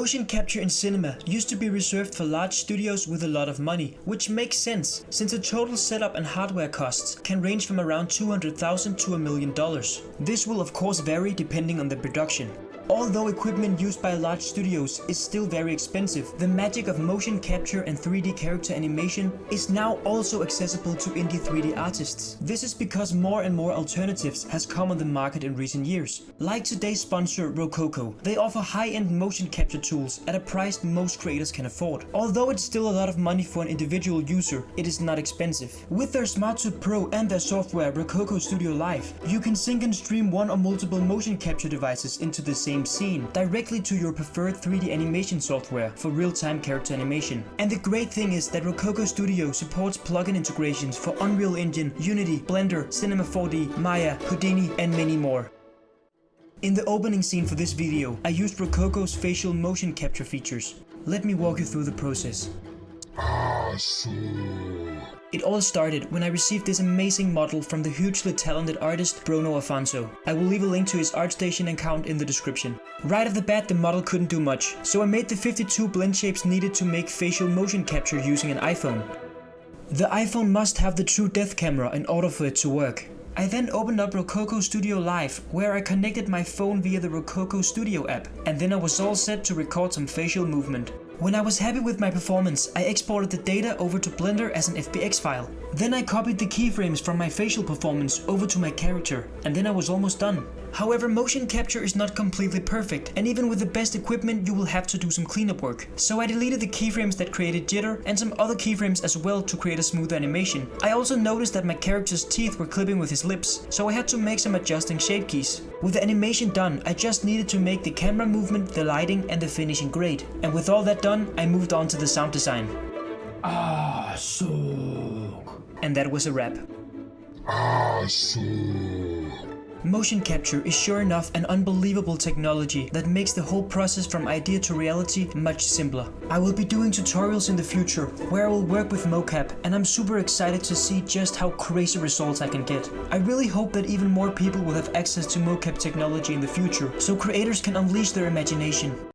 Motion capture in cinema used to be reserved for large studios with a lot of money, which makes sense since the total setup and hardware costs can range from around $200,000 to $1 million. This will of course vary depending on the production. Although equipment used by large studios is still very expensive, the magic of motion capture and 3D character animation is now also accessible to indie 3D artists. This is because more and more alternatives has come on the market in recent years. Like today's sponsor Rokoko, they offer high-end motion capture tools at a price most creators can afford. Although it's still a lot of money for an individual user, it is not expensive. With their SmartSuit Pro and their software Rokoko Studio Live, you can sync and stream one or multiple motion capture devices into the same scene directly to your preferred 3D animation software for real-time character animation. And the great thing is that Rokoko Studio supports plugin integrations for Unreal Engine, Unity, Blender, Cinema 4D, Maya, Houdini, and many more. In the opening scene for this video, I used Rokoko's facial motion capture features. Let me walk you through the process. It all started when I received this amazing model from the hugely talented artist Bruno Afonso. I will leave a link to his ArtStation account in the description. Right off the bat, the model couldn't do much, so I made the 52 blend shapes needed to make facial motion capture using an iPhone. The iPhone must have the true depth camera in order for it to work. I then opened up Rokoko Studio Live, where I connected my phone via the Rokoko Studio app, and then I was all set to record some facial movement. When I was happy with my performance, I exported the data over to Blender as an FBX file. Then I copied the keyframes from my facial performance over to my character, and then I was almost done. However, motion capture is not completely perfect, and even with the best equipment you will have to do some cleanup work. So I deleted the keyframes that created jitter and some other keyframes as well to create a smooth animation. I also noticed that my character's teeth were clipping with his lips, so I had to make some adjusting shape keys. With the animation done, I just needed to make the camera movement, the lighting and the finishing grade. And with all that done, I moved on to the sound design. And that was a wrap. Motion capture is sure enough an unbelievable technology that makes the whole process from idea to reality much simpler. I will be doing tutorials in the future where I will work with Mocap, and I'm super excited to see just how crazy results I can get. I really hope that even more people will have access to Mocap technology in the future, so creators can unleash their imagination.